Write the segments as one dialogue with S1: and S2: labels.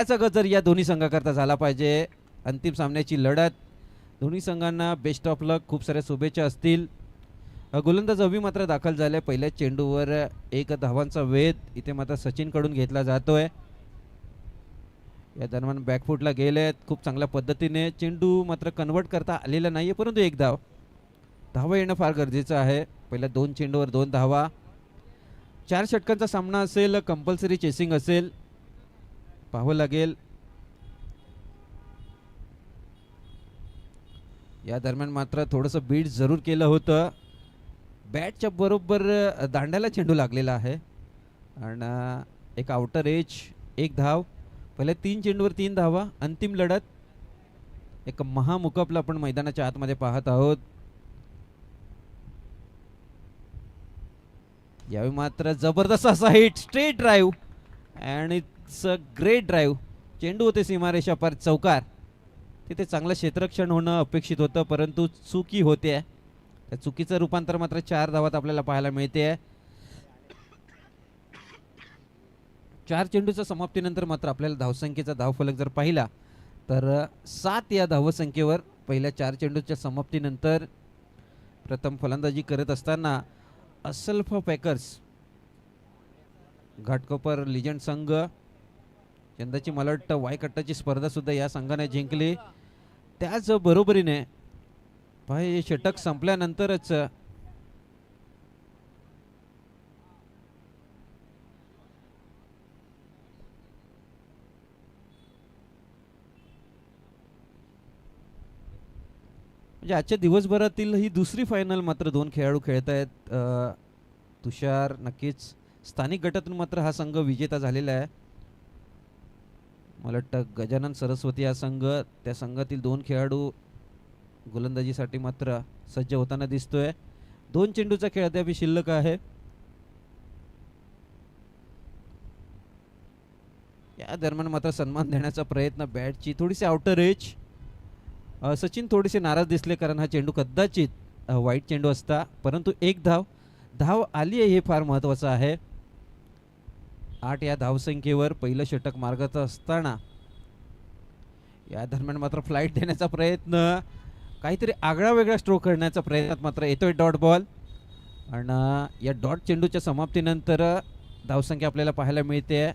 S1: याचा गजर या दोन्ही संघाकरता झाला पाहिजे. अंतिम सामन्याची लढत, दोन्ही संघांना बेस्ट ऑफ लक, खूप साऱ्या शुभेच्छा असतील. गोलंदाज अवी मात्र दाखल झाले. पहिल्या चेंडूवर 1 धावांचा वेध इथे मात्र सचिनकडून घेतला जातोय. या दरम्यान बॅकफुटला गेलेत खूप चांगल्या पद्धतीने. चेंडू मात्र कन्वर्ट करता आलेला नाहीये, परंतु 1 धावा येणं फार गरजेचं आहे. पहिल्या 2 चेंडूवर 2 धावा. 4 षटकांचा सामना असेल, कंपल्सरी चेसिंग असेल, पाहावं लागेल. या दरम्यान मात्र थोडंसं बीट जरूर केलं होतं. बॅटच्या बरोबर दांड्याला चेंडू लागलेला आहे आणि एक आउटर एज, 1 धाव. पहिल्या 3 चेंडूवर 3 धावा. अंतिम लढत, एक महामुकाबला आपण मैदानाच्या आतमध्ये पाहत आहोत. यावेळी मात्र जबरदस्त असा hit, straight drive and it's a great drive. चेंडू होते सीमारेषा पार चौकार. तिथे चांगलं क्षेत्ररक्षण होणं अपेक्षित होतं, परंतु चुकी होते. त्या चुकीचं रूपांतर मात्र 4 धावात आपल्याला पाहायला मिळते. 4 चेंडूच्या समाप्तीनंतर मात्र आपल्याला धावसंख्येचा धावफलक जर पाहिला तर 7 या धावसंख्येवर पहिल्या 4 चेंडूच्या समाप्तीनंतर प्रथम फलंदाजी करत असताना असल्फा पॅकर्स घाटकोपर लिजंड संघ, यंदाची मला वाटतं वायकट्टाची स्पर्धा सुद्धा या संघाने जिंकली. त्याच बरोबरीने हे षटक संपल्यानंतरच म्हणजे आजच्या दिवसभरातील ही दुसरी फायनल मात्र 2 खेळाडू खेळत आहेत. तुषार नक्कीच स्थानिक गटातून मात्र हा संघ विजेता झालेला आहे. मला वाटतं गजानन सरस्वती हा संघ, त्या संघातील 2 खेळाडू गोलंदाजीसाठी मात्र सज्ज होताना दिसतोय. 2 चेंडूचा खेळ अद्याप शिल्लक आहे. या दरम्यान मात्र सन्मान देण्याचा प्रयत्न, बॅटची थोडीशी आउटर एज. सचिन थोडेसे नाराज दिसले कारण हा चेंडू कदाचित वाईट चेंडू असता, परंतु 1 धाव आली आहे हे फार महत्त्वाचं आहे. 8 या धावसंख्येवर पहिलं षटक मार्गाचं असताना या दरम्यान मात्र फ्लाईट देण्याचा प्रयत्न, काहीतरी आगळा वेगळा स्ट्रोक करण्याचा प्रयत्नात मात्र येतोय डॉट बॉल. आणि या डॉट चेंडूच्या समाप्तीनंतर धावसंख्या आपल्याला पाहायला मिळते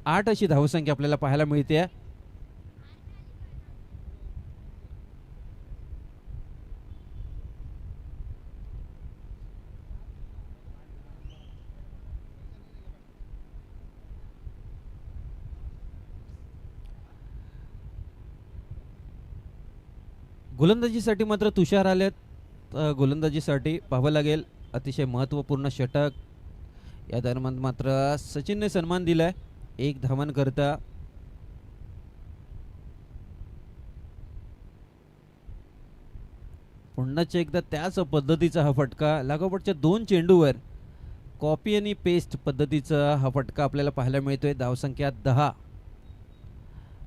S1: 8 अशी धावसंख्या आपल्याला पाहायला मिळते. गोलंदाजीसाठी मात्र तुषार आलेत. गोलंदाजीसाठी पाहावं लागेल, अतिशय महत्त्वपूर्ण षटक. या दरम्यान मात्र सचिनने सन्मान दिलाय 1 धावांकरता. पुन्हाच एकदा त्याच पद्धतीचा हा फटका, लागोपाठच्या 2 चेंडूवर कॉपी आणि पेस्ट पद्धतीचा हा फटका आपल्याला पाहायला मिळतोय. धावसंख्या 10.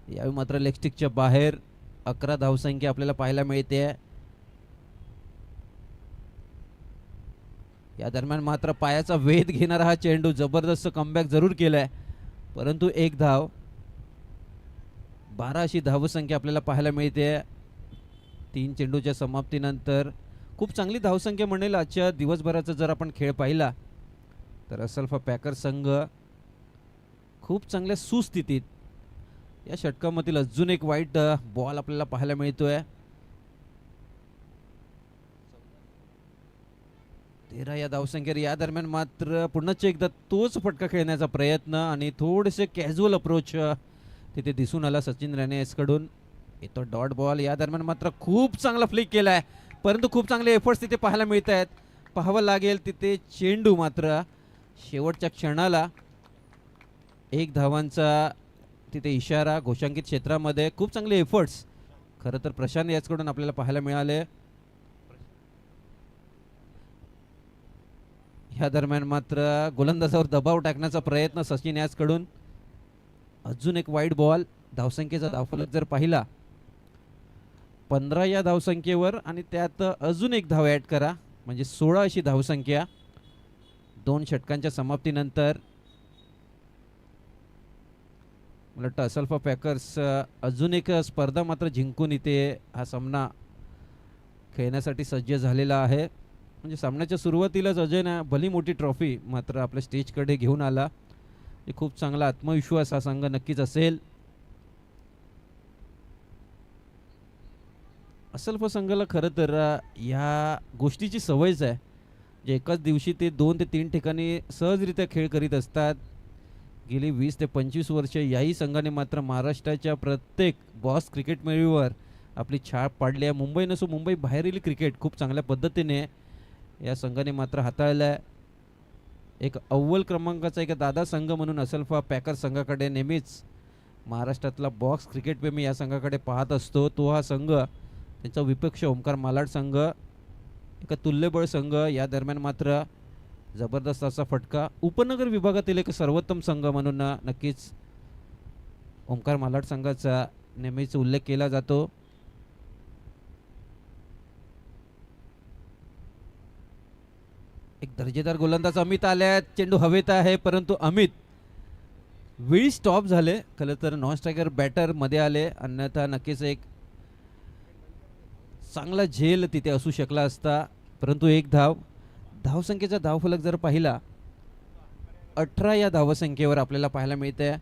S1: यावेळी मात्र लेगस्टिकच्या बाहेर 11 धावसंख्या आपल्याला पाहायला मिळते. या दरम्यान मात्र पायाचा वेध घेणारा हा चेंडू, जबरदस्त कमबॅक जरूर केलाय, परंतु 1 धाव. 12 अशी धावसंख्या आपल्याला पाहायला मिळते 3 चेंडूच्या समाप्तीनंतर. खूप चांगली धावसंख्या म्हणेल आजच्या दिवसभराचा जर आपण खेळ पाहिला तर असल्फा पॅकर संघ खूप चांगल्या सुस्थितीत. या षटकामधील अजून एक वाईट बॉल आपल्याला पाहायला मिळतोय. 13 या धावसंख्येवर या दरम्यान मात्र पुन्हाच एकदा तोच फटका खेळण्याचा प्रयत्न आणि थोडेसे कॅज्युअल अप्रोच तिथे दिसून आला सचिन राणे कडून. येतो डॉट बॉल. या दरम्यान मात्र खूप चांगला फ्लिक केलाय, परंतु खूप चांगले एफर्ट्स तिथे पाहायला मिळत आहेत. पाहावं लागेल तिथे चेंडू मात्र शेवटच्या क्षणाला 1 धावांचा तिथे इशारा घोषांकित क्षेत्रामध्ये. खूप चांगले एफर्ट्स खरं तर प्रशांत याचकडून आपल्याला पाहायला मिळाले. ह्या दरम्यान मात्र गोलंदाजावर दबाव टाकण्याचा प्रयत्न सचिन याचकडून. अजून एक वाईट बॉल. धावसंख्येचा धावफलक जर पाहिला 15 या धावसंख्येवर आणि त्यात अजून 1 धाव ॲड करा म्हणजे 16 अशी धावसंख्या 2 षटकांच्या समाप्तीनंतर. मला वाटतं असल्फा पॅकर्स अजून एक स्पर्धा मात्र जिंकून इथे हा सामना खेळण्यासाठी सज्ज झालेला आहे. म्हणजे सामन्याच्या सुरुवातीलाच अजयने भली मोठी ट्रॉफी मात्र आपल्या स्टेजकडे घेऊन आला. खूप चांगला आत्मविश्वास हा संघ नक्कीच असेल. असल्फा संघाला खरं तर या गोष्टीची सवयच आहे. जे एकाच दिवशी ते 2 ते 3 ठिकाणी सहजरित्या खेळ करीत असतात. गेली 20 ते 25 वर्ष याही संघाने मात्र महाराष्ट्राच्या प्रत्येक बॉस क्रिकेट मेळीवर आपली छाप पाडली आहे. मुंबई नसो मुंबई बाहेरील क्रिकेट खूप चांगल्या पद्धतीने या संघाने मात्र हाताळलं आहे. एक अव्वल क्रमांकाचा एक दादा संघ म्हणून असल्फा पॅकर संघाकडे नेहमीच महाराष्ट्रातला बॉक्स क्रिकेटप्रेमी या संघाकडे पाहत असतो. तो हा संघ त्यांचा विपक्ष ओमकार मालाड संघ एका तुल्यबळ संघ या दरम्यान मात्र जबरदस्त असा फटका. उपनगर विभागातील एक सर्वोत्तम संघ म्हणून नक्कीच ओमकार मालाड संघाचा नेहमीच उल्लेख केला जातो. एक दर्जेदार गोलंदाज अमित आल्या. चेंडू हवेत आहे परंतु अमित वेळी स्टॉप झाले. खरं तर नॉन स्ट्रायकर बॅटर मध्ये आले, अन्यथा नक्कीच एक चांगला झेल तिथे असू शकला असता. परंतु एक धावसंख्येचा धावफलक जर पाहिला 18 या धावसंख्येवर आपल्याला पाहायला मिळते.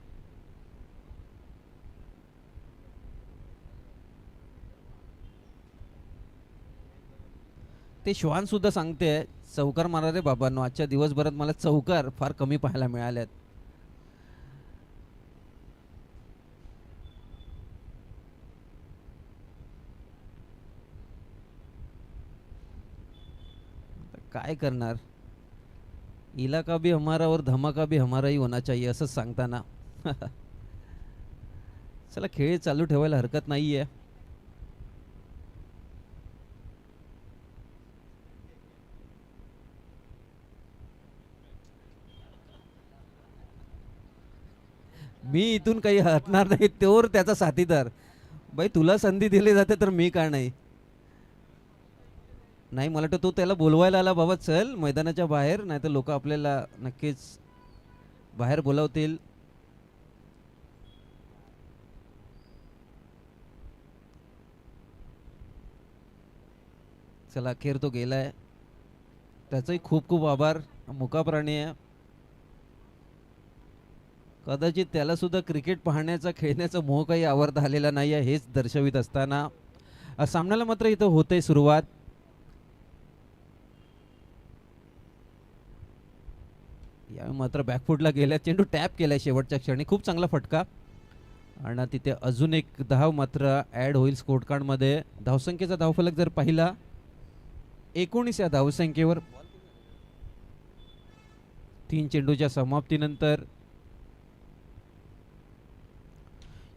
S1: ते श्वान सुद्धा सांगते चौकार मारा रे बाबांनो, आजच्या दिवसभरात मला चौकार फार कमी पाहायला मिळाल्यात. काय करणार, इलाका भी हमारा और धमाका भी हमारा ही होना चाहिए असंच सांगताना चला खेळ चालू ठेवायला हरकत नाहीये. मी इथून काही हटणार नाही, तोवर त्याचा साथीदार. बाई तुला संधी दिली जाते तर मी का नाही. नाही मला वाटतं तो त्याला बोलवायला आला, बाबा चल मैदानाच्या बाहेर, नाही तर लोक आपल्याला नक्कीच बाहेर बोलावतील. चला अखेर तो गेलाय, त्याचाही खूप खूप आभार. मुका प्राणी आहे, कदाचित त्याला सुद्धा क्रिकेट पाहण्याचा खेळण्याचा मोह काही आवडता आलेला नाही आहे हेच दर्शवित असताना सामन्याला मात्र इथं होते सुरुवात. यावेळी मात्र बॅकफुटला गेल्या, चेंडू टॅप केलाय शेवटच्या क्षणी, खूप चांगला फटका. आणि तिथे अजून एक धाव मात्र ऍड होईल स्कोर कार्ड मध्ये. धावसंख्येचा धावफलक जर पाहिला 19 या धावसंख्येवर 3 चेंडूच्या समाप्तीनंतर.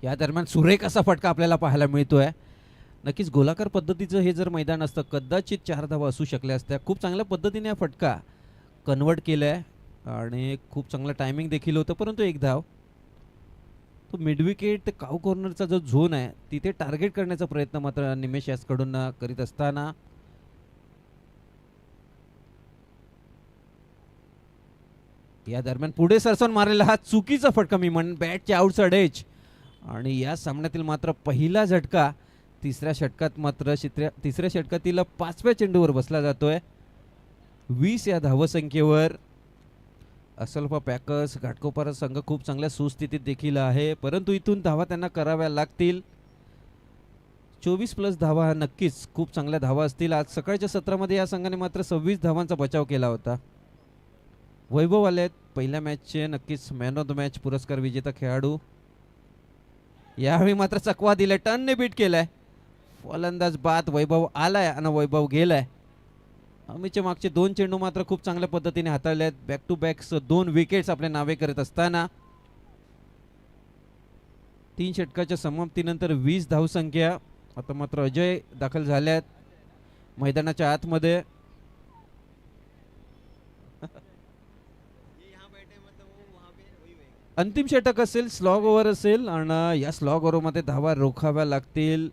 S1: या दरम्यान सुरेख असा फटका आपल्याला पाहायला मिळतोय. नक्कीच गोलाकार पद्धतीचं हे जर मैदान असतं कदाचित 4 धावा असू शकल्या असत्या. खूप चांगल्या पद्धतीने हा फटका कन्वर्ट केलाय आणि खूप चांगला टायमिंग देखील होतं. परंतु एक धाव, तो मिडविकेट काऊ कॉर्नरचा जो झोन आहे तिथे टार्गेट करण्याचा प्रयत्न मात्र निमेश यासकडून करीत असताना या दरम्यान पुढे सरसन मारलेला हा चुकीचा फटका, मी म्हण बॅटच्या आउटसाइड एज. आणि या सामन्यातील मात्र पहिला झटका तिसऱ्या षटकातील 5व्या चेंडूवर बसला जातोय. 20 या धावसंख्येवर असल्फा पॅकर्स घाटकोपर संघ खूप चांगल्या सुस्थितीत देखील आहे, परंतु इथून धावा त्यांना कराव्या लागतील. 24+ धावा हा नक्कीच खूप चांगल्या धावा असतील. आज सकाळच्या सत्रामध्ये या संघाने मात्र 26 धावांचा बचाव केला होता. वैभव आले पहिल्या मॅचचे नक्कीच मॅन ऑफ द मॅच पुरस्कार विजेता खेळाडू. यावेळी मात्र चकवा दिलाय, टनने बीट केलाय. फलंदाज बाद वैभव आलाय आणि वैभव गेलाय. अमितच्या मागचे 2 चेंडू मात्र खूप चांगल्या पद्धतीने हाताळले आहेत. बॅक टू बॅक 2 विकेट्स आपल्या नावे करत असताना 3 षटकाच्या समाप्तीनंतर 20 धावसंख्या. आता मात्र अजय दाखल झाल्यात मैदानाच्या आतमध्ये. अंतिम षटक असेल, स्लॉग ओव्हर असेल आणि या स्लॉग ओव्हरमध्ये धावा रोखाव्या लागतील,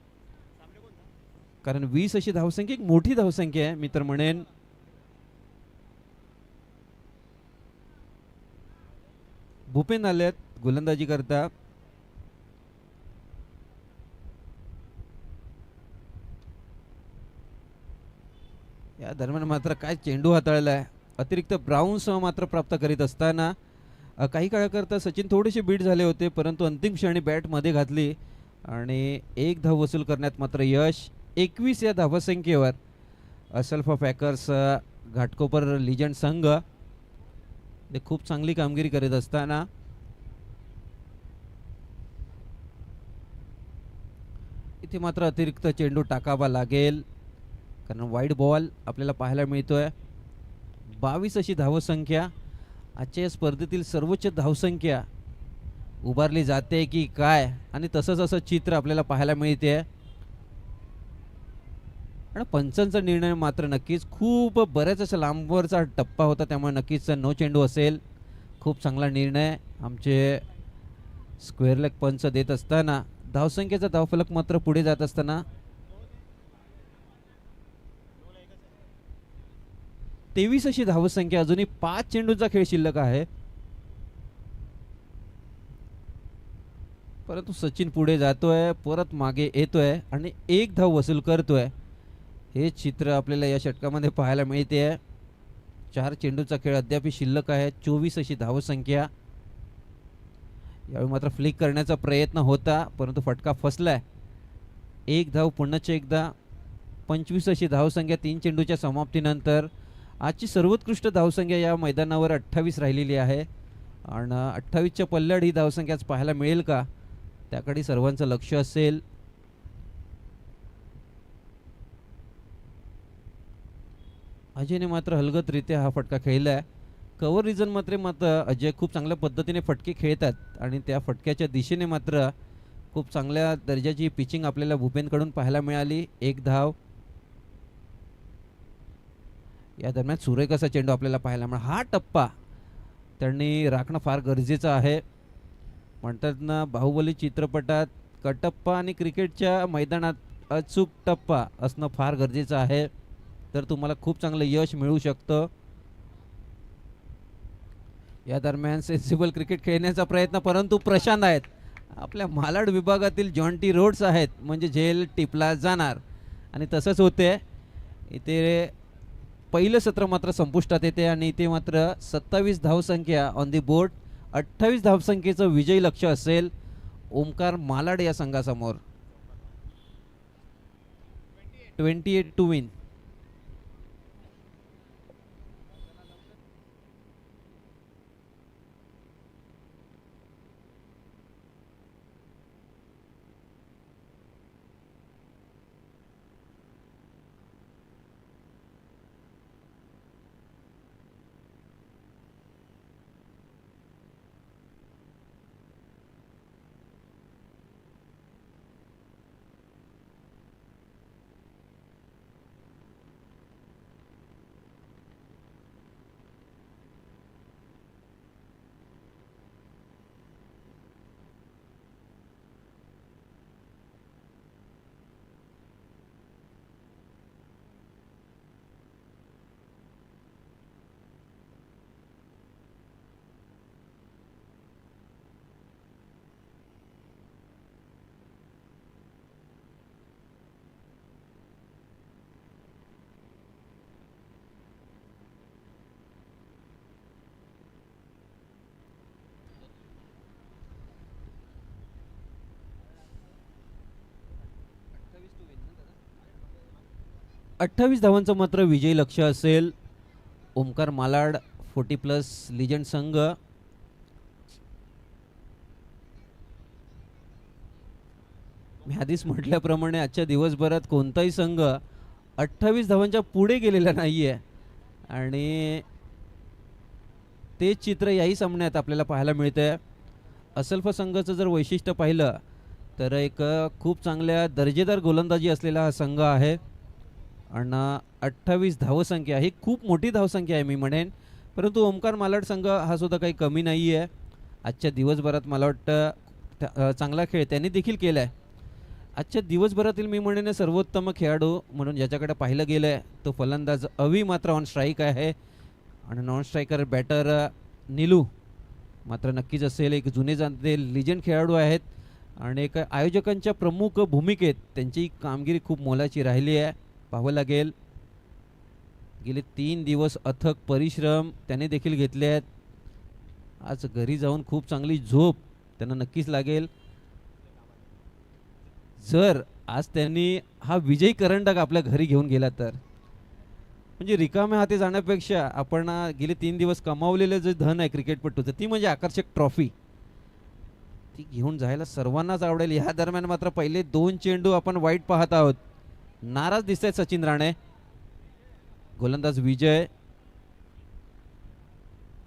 S1: कारण 20 अशी धावसंख्या एक मोठी धावसंख्या आहे मी तर म्हणेन. भूपेन आलेत गोलंदाजी करता. या दरम्यान मात्र काय चेंडू हाताळला आहे. अतिरिक्त ब्राऊन्सह मात्र प्राप्त करीत असताना काही काळाकरता सचिन थोडेसे बीट झाले होते, परंतु अंतिम क्षणी बॅट मध्ये घातली आणि एक धाव वसूल करण्यात मात्र यश. 21 या धावसंख्येवर असल्फा पॅकर्स घाटकोपर लिजंड संघ ते खूप चांगली कामगिरी करीत असताना इथे मात्र अतिरिक्त चेंडू टाकावा लागेल, कारण वाईड बॉल आपल्याला पाहायला मिळतोय. 22 अशी धावसंख्या, आजच्या या स्पर्धेतील सर्वोच्च धावसंख्या उभारली जाते की काय, आणि तसंच असं चित्र आपल्याला पाहायला मिळते. आणि पंचांचा निर्णय मात्र नक्कीच खूप बऱ्याच अशा लांबवरचा टप्पा होता, त्यामुळे नक्कीच नो चेंडू असेल. खूप चांगला निर्णय आमचे स्क्वेअर लेग पंच देत असताना धावसंख्येचा धावफलक मात्र पुढे जात असताना 23 अशी धावसंख्या. अजूनही 5 चेंडूचा खेळ शिल्लक आहे, परंतु सचिन पुढे जातोय, परत मागे येतोय आणि एक धाव वसूल करतोय. हे चित्र आपल्याला या षटकामध्ये पाहायला मिळते. 4 चेंडूचा खेळ अद्याप शिल्लक आहे. 24 अशी धावसंख्या. यावेळी मात्र फ्लिक करण्याचा प्रयत्न होता, परंतु फटका फसलाय. एक धाव पुन्हा एकदा. 25 अशी धावसंख्या 3 चेंडूच्या समाप्तीनंतर. आजची सर्वोत्कृष्ट धावसंख्या या मैदानावर 28 राहिलेली आहे आणि 28च्या पल्ल्याड ही धावसंख्या पाहायला मिळेल का, त्याकडे सर्वांचं लक्ष असेल. अजयने मात्र हलगतरित्या हा फटका खेळलाय. कव्हर रिजन मात्र अजय खूप चांगल्या पद्धतीने फटके खेळतात आणि त्या फटक्याच्या दिशेने मात्र खूप चांगल्या दर्जाची पिचिंग आपल्याला भूपेनकडून पाहायला मिळाली. एक धाव. या दरम्यान सुरेख असा चेंडू आपल्याला पाहायला मिळाला. हा टप्पा त्यांनी राखणं फार गरजेचं आहे. म्हणतात ना, बाहुबली चित्रपटात कटप्पा आणि क्रिकेटच्या मैदानात अचूक टप्पा असणं फार गरजेचं आहे, तर तुम्हाला खूप चांगलं यश मिळू शकतं. या दरम्यान सेन्सिबल क्रिकेट खेळण्याचा प्रयत्न, परंतु प्रशांत आहेत आपल्या मालाड विभागातील जॉन्टी रोड्स आहेत, म्हणजे झेल टिपला जाणार आणि तसंच होते. इथे पहिलं सत्र मात्र संपुष्टात येते आणि इथे मात्र 27 धावसंख्या ऑन दी बोर्ड. 28 धावसंख्येचं विजयी लक्ष असेल ओमकार मालाड या संघासमोर. 28 टू विन. 28 धावांचं मात्र विजयी लक्ष असेल ओमकार मालाड 40+ लिजंड संघ. मी आधीच म्हटल्याप्रमाणे आजच्या दिवसभरात कोणताही संघ 28 धावांच्या पुढे गेलेला नाहीये आणि ते चित्र याही सामन्यात आपल्याला पाहायला मिळतंय. असल्फा संघाचं जर वैशिष्ट्य पाहिलं तर एक खूप चांगल्या दर्जेदार गोलंदाजी असलेला हा संघ आहे आणि 28 धावसंख्या ही खूप मोठी धावसंख्या आहे मी म्हणेन, परंतु ओमकार मालाड संघ हा सुद्धा काही कमी नाही आहे. आजच्या दिवसभरात मला वाटतं चांगला खेळ त्यांनी देखील केला आहे. आजच्या दिवसभरातील मी म्हणेन सर्वोत्तम खेळाडू म्हणून ज्याच्याकडे पाहिलं गेलं आहे तो फलंदाज अवी मात्र ऑन स्ट्राईक आहे आणि नॉन स्ट्रायकर बॅटर निलू मात्र नक्कीच असेल. एक जुने जाणते लिजंड खेळाडू आहेत आणि एक आयोजकांच्या प्रमुख भूमिकेत त्यांची कामगिरी खूप मोलाची राहिली आहे, पाहावं लागेल. गेले 3 दिवस अथक परिश्रम त्याने देखील घेतले आहेत. आज घरी जाऊन खूप चांगली झोप त्यांना नक्कीच लागेल. जर आज त्यांनी हा विजयी करंडक आपल्या घरी घेऊन गेला तर, म्हणजे रिकाम्या हाती जाण्यापेक्षा आपण गेले 3 दिवस कमावलेलं जे धन आहे क्रिकेटपटूचं, ती म्हणजे आकर्षक ट्रॉफी, ती घेऊन जायला सर्वांनाच आवडेल. ह्या दरम्यान मात्र पहिले 2 चेंडू आपण वाईट पाहत आहोत. नाराज दिसत आहेत सचिन राणे. गोलंदाज विजय.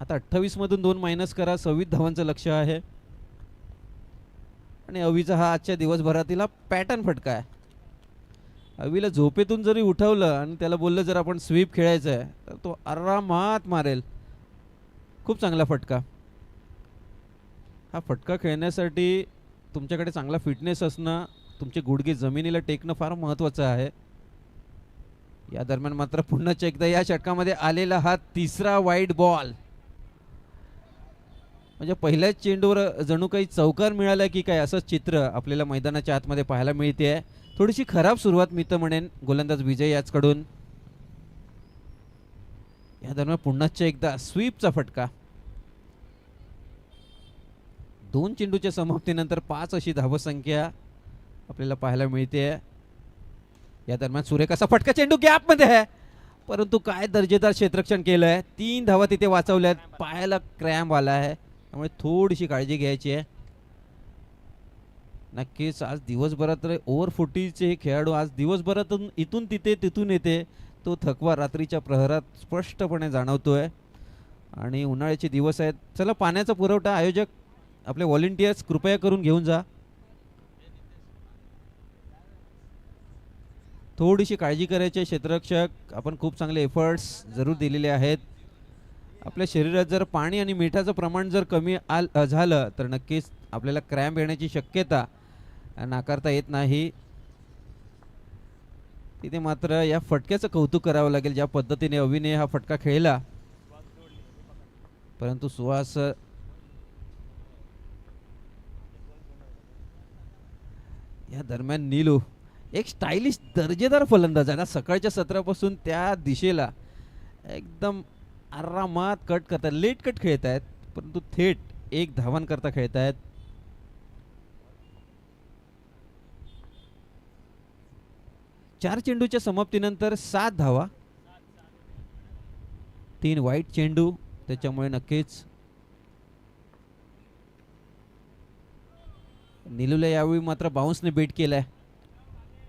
S1: आता 28 मधून 2 मायनस करा, 26 धावांचं लक्ष आहे. आणि अवीचा हा आजच्या दिवसभरातील पॅटर्न फटका आहे. अवीला झोपेतून जरी उठवलं आणि त्याला बोललं जर आपण स्वीप खेळायचं आहे तर तो आरामात मारेल. खूप चांगला फटका. हा फटका खेळण्यासाठी तुमच्याकडे चांगला फिटनेस असणं, तुमचे गुडघे जमिनीला टेकणं फार महत्त्वाचं आहे. या दरम्यान मात्र पुन्हा एकदा या षटकामध्ये आलेला हा तिसरा वाईड बॉल, म्हणजे पहिल्याच चेंडूवर जणू काही चौकार मिळाला की काय असं चित्र आपल्याला मैदानाच्या आतमध्ये पाहायला मिळते. थोडीशी खराब सुरुवात मी तर म्हणेन गोलंदाज विजय याचकडून. या दरम्यान पुन्हा एकदा स्वीपचा फटका. 2 चेंडूच्या समाप्तीनंतर 5 अशी धावसंख्या आपल्याला पाहायला मिळते. या दरम्यान सुरेखाचा फटका, चेंडू गॅप मध्ये आहे, परंतु काय दर्जेदार क्षेत्ररक्षण केलंय. 3 धावा तिथे वाचवल्यात. पायाला क्रॅम्प आला आहे, त्यामुळे थोडीशी काळजी घ्यायची आहे. नक्कीच आज दिवसभरात ओव्हर 40चे हे खेळाडू आज दिवसभरातून इथून तिथे तिथून येते, तो थकवा रात्रीच्या प्रहरात स्पष्टपणे जाणवतोय. आणि उन्हाळ्याचे दिवस आहेत. चला, पाण्याचा पुरवठा आयोजक आपले व्हॉलेंटियर्स कृपया करून घेऊन जा. थोडीशी काळजी करायची. क्षेत्ररक्षक आपण खूप चांगले एफर्ट्स जरूर दिलेले आहेत. आपल्या शरीरात जर पाणी आणि मिठाचं प्रमाण जर कमी झालं तर नक्कीच आपल्याला क्रॅम्प येण्याची शक्यता नाकारता येत नाही. तिथे मात्र या फटक्याचं कौतुक करावं लागेल, ज्या पद्धतीने अविने हा फटका खेळला. परंतु सुहास या दरम्यान नीलू एक स्टायलिश दर्जेदार फलंदाज आहे. सकाळच्या सत्रापासून त्या दिशेला एकदम आरामात कट करतात. लेट कट खेळत आहेत, परंतु थेट 1 धावांकरता खेळत आहेत. चार चेंडूच्या समाप्तीनंतर 7 धावा, 3 वाईट चेंडू, त्याच्यामुळे नक्कीच नीलूला यावेळी मात्र बाउन्सने बीट केलाय.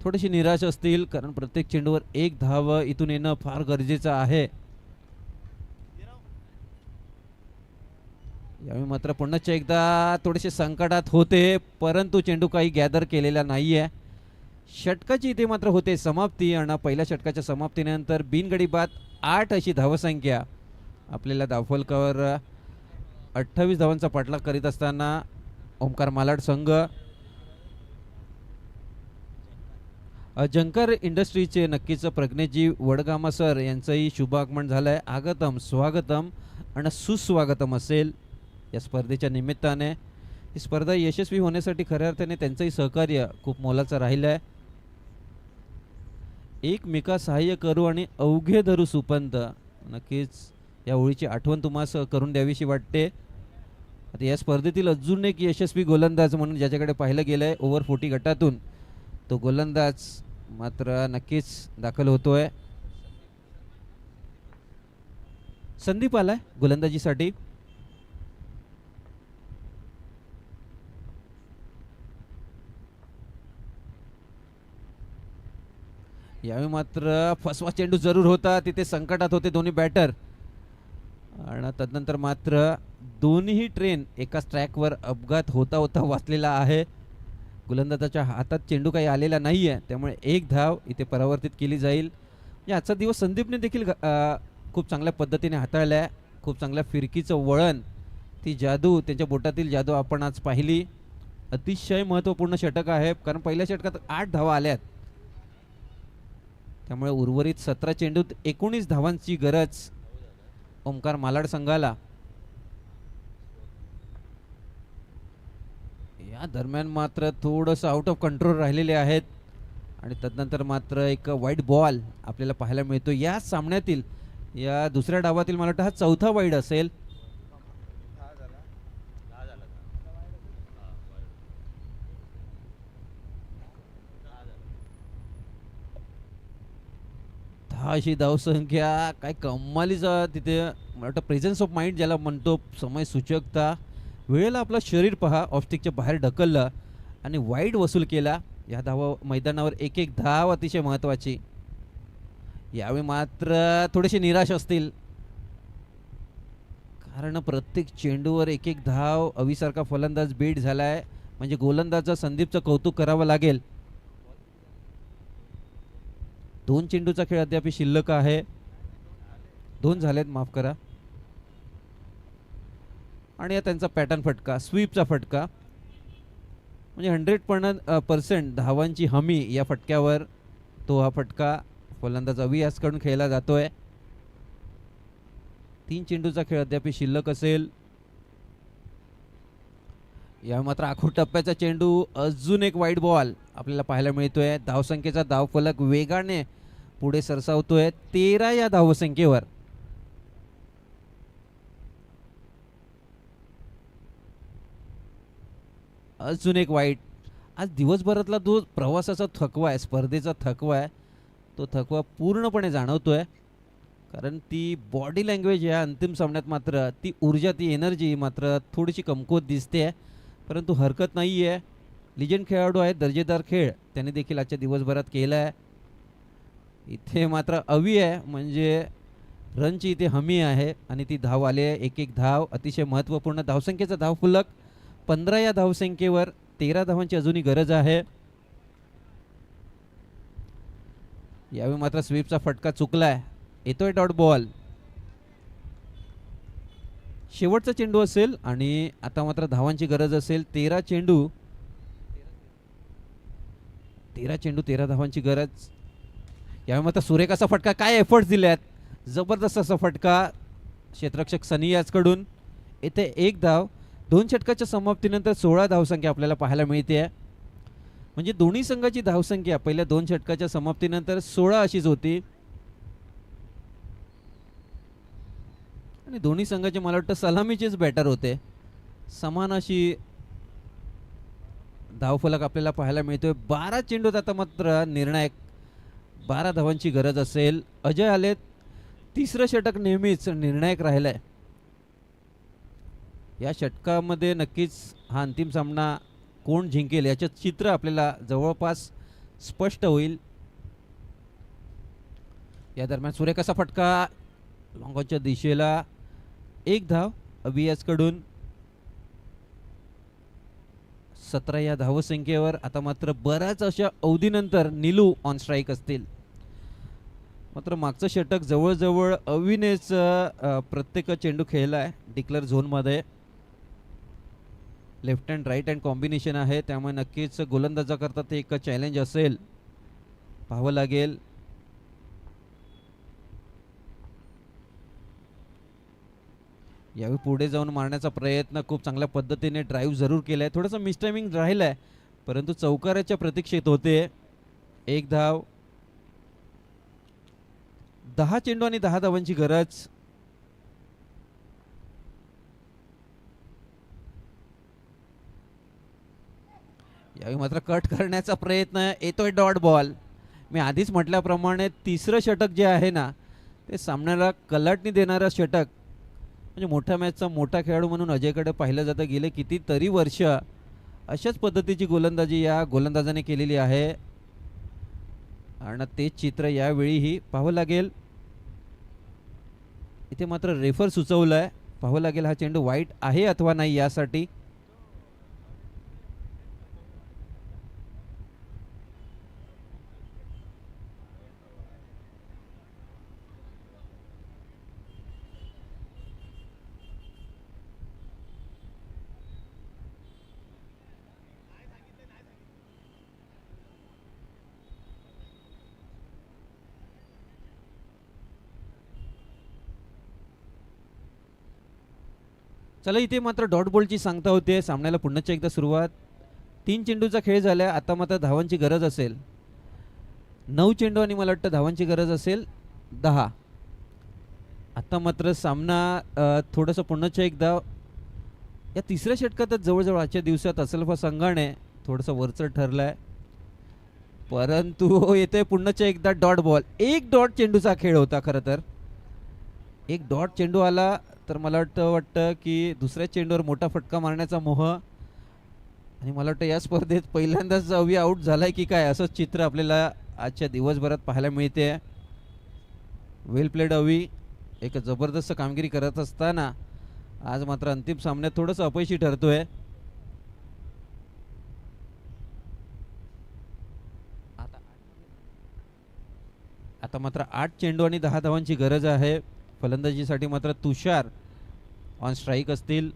S1: थोडीशी निराश असतील, कारण प्रत्येक चेंडूवर 1 धाव इथून येणं फार गरजेचं आहे. यावेळी मात्र पुन्हा एकदा थोडेसे संकटात होते, परंतु चेंडू काही गॅदर केलेला नाहीये. षटकाची इथे मात्र होते समाप्ती. आणि पहिल्या षटकाच्या समाप्तीनंतर बिनगडी बाद 8 अशी धावसंख्या आपल्याला धावफलकावर 28 धावांचा पाठलाग करीत असताना ओमकार मालाड संघ. जंकर इंडस्ट्रीचे नक्कीच प्रज्ञेजी वडगामा सर यांचंही शुभ आगमन झालंय. आगतम, स्वागतम आणि सुस्वागतम असेल या स्पर्धेच्या निमित्ताने. ही स्पर्धा यशस्वी होण्यासाठी खऱ्या अर्थाने त्यांचंही सहकार्य खूप मोलाचं राहिलं आहे. एकमेका सहाय्य करू आणि अवघे धरू सुपंत, नक्कीच या ओळीची आठवण तुम्हास करून द्यावीशी वाटते. आता या स्पर्धेतील अजून एक यशस्वी गोलंदाज म्हणून ज्याच्याकडे पाहिलं गेलंय ओव्हर 40 गटातून, तो गोलंदाज मात्र नक्कीच दाखल होतोय. संदीप आलाय गोलंदाजीसाठी. यावेळी मात्र फसवा चेंडू जरूर होता, तिथे संकटात होते दोन्ही बॅटर. आणि तदनंतर मात्र दोन्ही ट्रेन एकाच ट्रॅकवर अपघात होता होता वाचलेला आहे. गोलंदाजाच्या हातात चेंडू काही आलेला नाही आहे, त्यामुळे 1 धाव इथे परावर्तित केली जाईल. म्हणजे आजचा दिवस संदीपने देखील खूप चांगल्या पद्धतीने हाताळला आहे. खूप चांगल्या फिरकीचं वळण, ती जादू, त्यांच्या बोटातील जादू आपण आज पाहिली. अतिशय महत्त्वपूर्ण षटक आहे, कारण पहिल्या षटकात 8 धावा आल्यात. त्यामुळे उर्वरित 17 चेंडूत 19 धावांची गरज ओमकार मालाड संघाला. या दरम्यान मात्र थोडंसं आउट ऑफ कंट्रोल राहिलेले आहेत. आणि तदनंतर मात्र एक वाईट बॉल आपल्याला पाहायला मिळतो. या सामन्यातील या दुसऱ्या डावातील मला वाटतं हा चौथा वाईड असेल. दहा अशी धावसंख्या, काय कमालीचा तिथे मला वाटतं प्रेझेन्स ऑफ माइंड ज्याला म्हणतो, समय सूचकता. वेळेला आपलं शरीर पहा ऑफस्टिकच्या बाहेर ढकललं आणि वाईड वसूल केला. या धावा मैदानावर एक एक धाव अतिशय महत्त्वाची. यावेळी मात्र थोडेसे निराश असतील, कारण प्रत्येक चेंडूवर एक एक धाव अविसारखा फलंदाज बीट झालाय. म्हणजे गोलंदाजा संदीपचं कौतुक करावं लागेल. 2 चेंडूचा खेळ अद्याप शिल्लक आहे. 2 झालेत, माफ करा. आणि त्यांचा पॅटर्न फटका, स्वीपचा फटका, म्हणजे 100% धावांची हमी या फटक्यावर. तो हा फटका फलंदाज अवियासकडून खेळला जातोय. 3 चेंडूचा खेळ अद्याप शिल्लक असेल. या मात्र आखूड टप्प्याचा चेंडू, अजून एक वाईड बॉल आपल्याला पाहायला मिळतोय. धावसंख्येचा धावफलक वेगाने पुढे सरसावतोय 13 या धावसंख्येवर. अजून एक वाईट. आज दिवसभरातला जो प्रवासाचा थकवा आहे, स्पर्धेचा थकवा आहे, तो थकवा पूर्णपणे जाणवतोय. कारण ती बॉडी लँग्वेज या अंतिम सामन्यात मात्र ती ऊर्जा, ती एनर्जी मात्र थोडीशी कमकुवत दिसते. परंतु हरकत नाही आहे. लिजंड खेळाडू आहेत, दर्जेदार खेळ त्यांनी देखील आजच्या दिवसभरात केला आहे. इथे मात्र अवी आहे, म्हणजे रनची इथे हमी आहे आणि ती धाव आली आहे. एक एक धाव अतिशय महत्त्वपूर्ण. धावसंख्येचा धावफलक 15 या धावसंख्येवर. 13 धावांची अजूनही गरज आहे. यावेळी मात्र स्वीपचा फटका चुकलाय. येतोय डॉट बॉल. शेवटचा चेंडू असेल आणि आता मात्र धावांची गरज असेल. 13 चेंडू 13 धावांची गरज. यावेळी मात्र सुरेख असा फटका, काय एफर्ट्स दिल्यात, जबरदस्त असा फटका क्षेत्ररक्षक सनी याचकडून. येथे एक धाव. 2 षटकाच्या समाप्तीनंतर 16 धावसंख्या आपल्याला पाहायला मिळते. म्हणजे दोन्ही संघाची धावसंख्या पहिल्या 2 षटकाच्या समाप्तीनंतर 16 अशीच होती. आणि दोन्ही संघाचे मला वाटतं सलामीचेच बॅटर होते. समान अशी धावफलक आपल्याला पाहायला मिळतोय. 12 चेंडूत आता मात्र निर्णायक 12 धावांची गरज असेल. अजय आलेत. तिसरं षटक नेहमीच निर्णायक राहिलंय. या षटकामध्ये नक्कीच हा अंतिम सामना कोण जिंकेल याचे चित्र आपल्याला जवळपास स्पष्ट होईल. या दरम्यान सुरेख असा फटका लॉंगॉनच्या दिशेला. एक धाव अभियासकडून. 17 या धावसंख्येवर. आता मात्र बऱ्याच अशा अवधीनंतर निलू ऑन स्ट्राईक असतील. मात्र मागचं षटक जवळजवळ अविनेच प्रत्येक चेंडू खेळला आहे डिक्लेअर झोनमध्ये. Left hand right hand combination आहे, त्यामुळे नक्कीच गोलंदाजाकरता ते एक चॅलेंज असेल. पाहावं लागेल. यावेळी पुढे जाऊन मारण्याचा प्रयत्न, खूप चांगल्या पद्धतीने ड्राईव्ह जरूर केलाय. थोडंसं मिसटायमिंग राहिलंय, परंतु चौकाराच्या प्रतीक्षेत होते. एक धाव. 10 चेंडू आणि 10 धावांची गरज. यावेळी मात्र कट करण्याचा प्रयत्न. येतोय डॉट बॉल. मी आधीच म्हटल्याप्रमाणे तिसरं षटक जे आहे ना, ते सामन्याला कलाटणी देणारं षटक. म्हणजे मोठ्या मॅचचा मोठा खेळाडू म्हणून अजयकडे पाहिलं जातं. गेले कितीतरी वर्ष अशाच पद्धतीची गोलंदाजी या गोलंदाजाने केलेली आहे आणि तेच चित्र यावेळीही पाहावं लागेल. इथे मात्र रेफर सुचवलंय. पाहावं लागेल हा चेंडू वाईट आहे अथवा नाही यासाठी. चला, इथे मात्र डॉट बॉलची सांगता होते. सामन्याला पुन्हा एकदा सुरुवात. 3 चेंडूचा खेळ झालाय. आता मात्र धावांची गरज असेल 9 चेंडू आणि मला वाटतं धावांची गरज असेल 10. आता मात्र सामना थोडंसं पुन्हा एकदा या तिसऱ्या षटकातच जवळजवळ आजच्या दिवसात असलफा संघाने थोडंसं वरचढ ठरलंय, परंतु येते पुन्हा एकदा डॉट बॉल. एक डॉट चेंडूचा खेळ होता खरं तर. एक डॉट चेंडू आला तर मला वाटतं की दुसऱ्या चेंडूवर मोठा फटका मारण्याचा मोह, आणि मला वाटतं या स्पर्धेत पहिल्यांदाच अवि आऊट झालाय की काय असंच चित्र आपल्याला आजच्या दिवसभरात पाहायला मिळते. वेल प्लेड अवि, एक जबरदस्त कामगिरी करत असताना आज मात्र अंतिम सामन्यात थोडंसं अपयशी ठरतोय. आता मात्र 8 चेंडू आणि 10 धावांची गरज आहे. फलंदाजीसाठी मात्र तुषार ऑन स्ट्राईक असतील.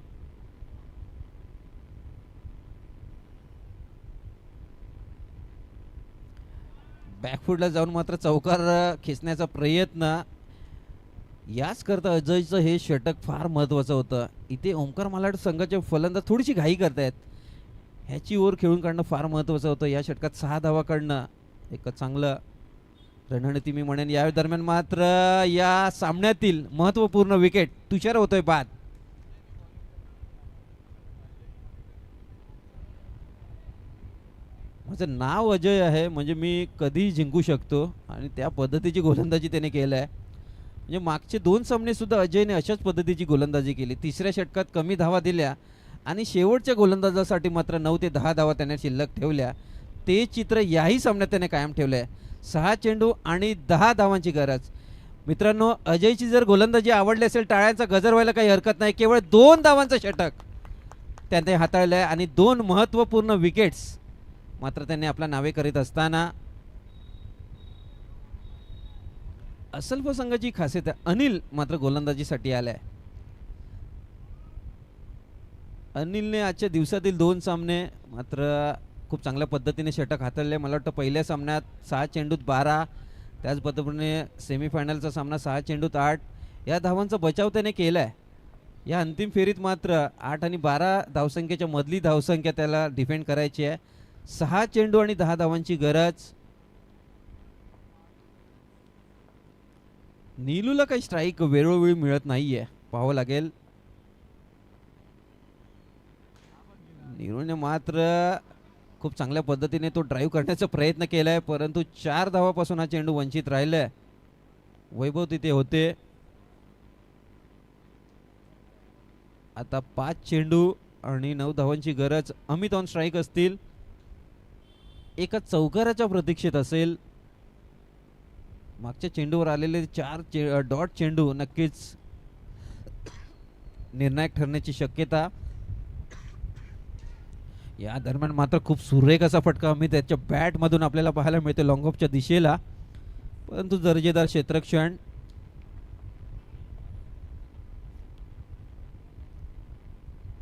S1: बॅकफुटला जाऊन मात्र चौकार खेचण्याचा प्रयत्न. याच करता अजयचं हे षटक फार महत्वाचं होतं. इथे ओंकार मालाड संघाचे फलंदाज थोडीशी घाई करतायत. ह्याची ओव्हर खेळून काढणं फार महत्वाचं होतं. या षटकात 6 धावा काढणं एक चांगलं रणनीती मी म्हणेन. या दरम्यान मात्र या सामन्यातील महत्वपूर्ण विकेट तुषार होतोय बाद. माझं नाव अजय आहे म्हणजे मी कधीही जिंकू शकतो, आणि त्या पद्धतीची गोलंदाजी त्याने केलं आहे. म्हणजे मागचे 2 सामने सुद्धा अजयने अशाच पद्धतीची गोलंदाजी केली. तिसऱ्या षटकात कमी धावा दिल्या आणि शेवटच्या गोलंदाजासाठी मात्र 9 ते 10 धावा त्याने शिल्लक ठेवल्या. ते चित्र याही सामन्यात त्याने कायम ठेवलं आहे. 6 चेंडू आणि 10 धावांची गरज. मित्रांनो, अजयची जर गोलंदाजी आवडली असेल टाळ्यांचा गजर व्हायला काही हरकत नाही. केवळ 2 धावांचं षटक त्याने हाताळलं आहे आणि 2 महत्त्वपूर्ण विकेट्स मात्र त्याने आपल्या नावे करीत असताना असलफ संघाची खासियत आहे. अनिल मात्र गोलंदाजीसाठी आलाय. अनिलने आजच्या दिवसातील 2 सामने मात्र खूप चांगल्या पद्धतीने षटक हाताळले. मला वाटतं पहिल्या सामन्यात 6 चेंडूत 12, त्याच पद्धतीने सेमीफायनलचा सामना 6 चेंडूत 8 या धावांचा बचाव त्याने केला आहे. या अंतिम फेरीत मात्र 8 आणि 12 धावसंख्येच्या मधली धावसंख्या त्याला डिफेंड करायची आहे. 6 चेंडू आणि 10 धावांची गरज. नीलूला काही स्ट्राईक वेळोवेळी मिळत नाहीये, पाहावं लागेल. नीलूने मात्र खूप चांगल्या पद्धतीने तो ड्राईव्ह करण्याचा प्रयत्न केलाय, परंतु 4 धावापासून हा चेंडू वंचित राहिलाय. वैभव तिथे होते. आता 5 चेंडू आणि 9 धावांची गरज. अमित ऑन स्ट्राईक असतील. एका चौकाराच्या प्रतीक्षेत असेल. मागच्या चेंडूवर आलेले 4 डॉट चेंडू नक्कीच निर्णायक ठरण्याची शक्यता. या दरम्यान मात्र खूप सुरेख असा फटका अमित त्याच्या बॅट मधून आपल्याला पाहायला मिळते लॉंग ऑफच्या दिशेला, परंतु दर्जेदार क्षेत्ररक्षण.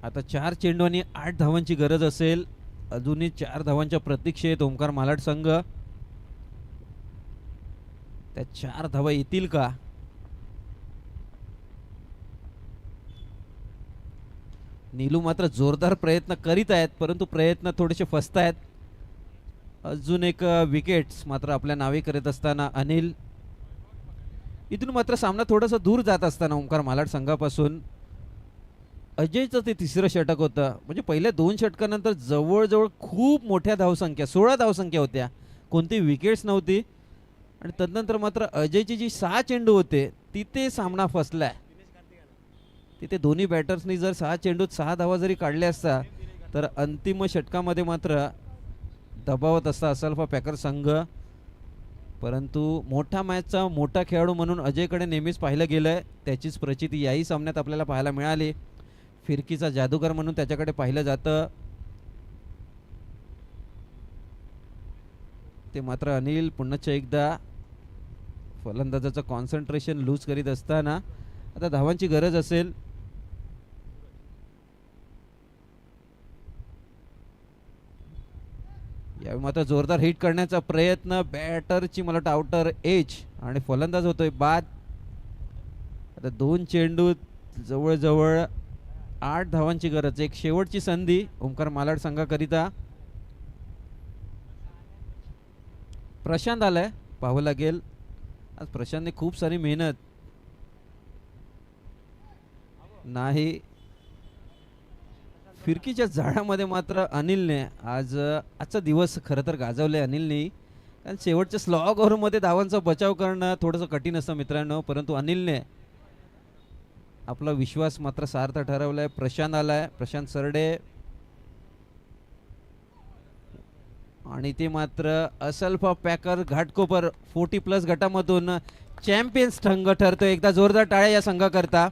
S1: आता 4 चेंडू आणि 8 धावांची गरज असेल. अजूनही 4 धावांच्या प्रतीक्षेत ओंकार मालाड संघ. त्या 4 धावा येतील का? नीलू मात्र जोरदार प्रयत्न करीत आहेत, परंतु प्रयत्न थोडेसे फसत आहेत. अजून एक विकेट्स मात्र आपल्या नावे करत असताना अनिल. इथून मात्र सामना थोडासा दूर जात असताना ओंकार मालाड संघापासून अजयचं ते तिसरं षटक होतं. म्हणजे पहिल्या 2 षटकानंतर जवळजवळ खूप मोठ्या धावसंख्या 16 धावसंख्या होत्या, कोणती विकेट्स नव्हती. आणि तदनंतर मात्र अजयची जी 6 चेंडू होते तिथे सामना फसलाय. तिथे दोन्ही बॅटर्सनी जर 6 चेंडूत 6 धावा जरी काढल्या असता तर अंतिम षटकामध्ये मात्र दबावत असता असलफा पॅकर संघ. परंतु मोठा मॅचचा मोठा खेळाडू म्हणून अजयकडे नेहमीच पाहिलं गेलंय. त्याचीच प्रचिती याही सामन्यात आपल्याला पाहायला मिळाली. फिरकीचा जादूगार म्हणून त्याच्याकडे पाहिलं जातं. ते मात्र अनिल पुन्हा एकदा फलंदाजाचं कॉन्सन्ट्रेशन लूज करीत असताना आता धावांची गरज असेल. यावेळी मात्र जोरदार हिट करण्याचा प्रयत्न. बॅटरची मला वाटतं आउटर एज आणि फलंदाज होतोय बाद. आता 2 चेंडू जवळजवळ 8 धावांची गरज. एक शेवटची संधी ओंकार मालाड संघाकरिता. प्रशांत आलाय, पाहावं लागेल. आज प्रशांतने खूप सारी मेहनत नाही. फिरकीच्या जाळ्यामध्ये मात्र अनिलने आजचा दिवस खरं तर गाजवले अनिलने. कारण शेवटच्या स्लॉग ओव्हरमध्ये धावांचा बचाव करणं थोडंसं कठीण असतं मित्रांनो, परंतु अनिलने आपला विश्वास मात्र सार्थ ठरवलाय. प्रशांत आलाय, प्रशांत सरडे, आणि ते मात्र असल्फा पॅकर घाटकोपर 40+ गटामधून चॅम्पियन्स संघ ठरतो. एकदा जोरदार टाळ्या या संघाकरता.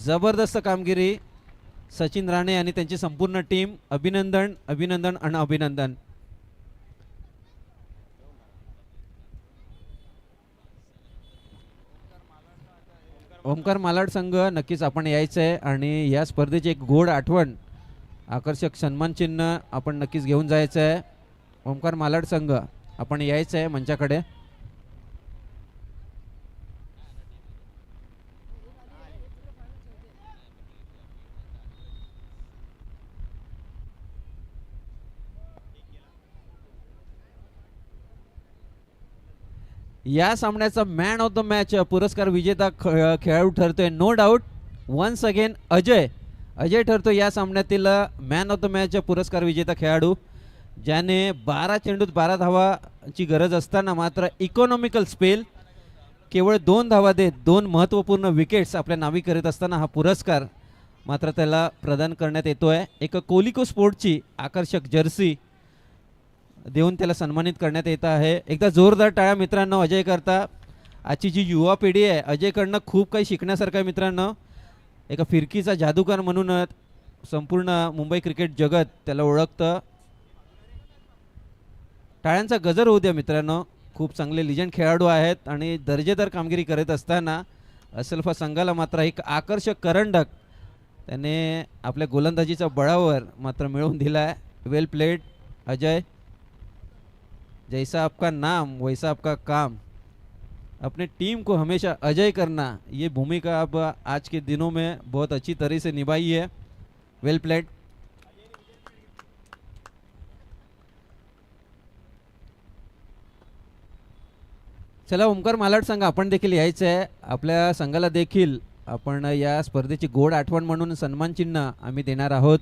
S1: जबरदस्त कामगिरी सचिन राणे आणि त्यांची संपूर्ण टीम. अभिनंदन अभिनंदन आणि अभिनंदन. ओमकार मालाड संघ नक्कीच आपण यायचं आहे आणि या स्पर्धेची एक गोड आठवण, आकर्षक सन्मान चिन्ह आपण नक्कीच घेऊन जायचं आहे. ओमकार मालाड संघ आपण यायचं आहे मंचाकडे. या सामन्याचा मॅन ऑफ द मॅच पुरस्कार विजेता खेळाडू ठरतोय no doubt. Once again Ajay ठरतो या सामन्यातील मॅन ऑफ द मॅच पुरस्कार विजेता खेळाडू, ज्याने 12 चेंडूत 12 धावाची गरज असताना मात्र इकॉनॉमिकल स्पेल केवळ 2 धावा देत 2 महत्त्वपूर्ण विकेट्स आपल्या नावी करीत असताना हा पुरस्कार मात्र त्याला प्रदान करण्यात येतोय. एक कोलिको स्पोर्टची आकर्षक जर्सी देऊन त्याला सन्मानित करण्यात येत आहे. एकदा जोरदार टाळ्या मित्रांनो अजय करता. आजची जी युवा पिढी आहे अजयकडनं खूप काही शिकण्यासारखं आहे मित्रांनो. एका फिरकीचा जादूगार म्हणून संपूर्ण मुंबई क्रिकेट जगत त्याला ओळखतं. टाळ्यांचा गजर होऊ द्या मित्रांनो. खूप चांगले लिजंड खेळाडू आहेत आणि दर्जेदार कामगिरी करत असताना असल्फा संघाला मात्र एक आकर्षक करंडक त्याने आपल्या गोलंदाजीच्या बळावर मात्र मिळवून दिला आहे. वेल प्लेड अजय. जैसा आपका नाम वैसा आपका काम. अपने टीम को हमेशा अजय करना, ये भूमिका अब आज के दिनों में बहुत अच्छी तरह से निभाई है. वेल प्लेड. चला ओमकार मालाड संघ आपण देखील यायचं आहे. आपल्या संघाला देखील आपण या स्पर्धेची गोड आठवण म्हणून सन्मान चिन्ह आम्ही देणार आहोत.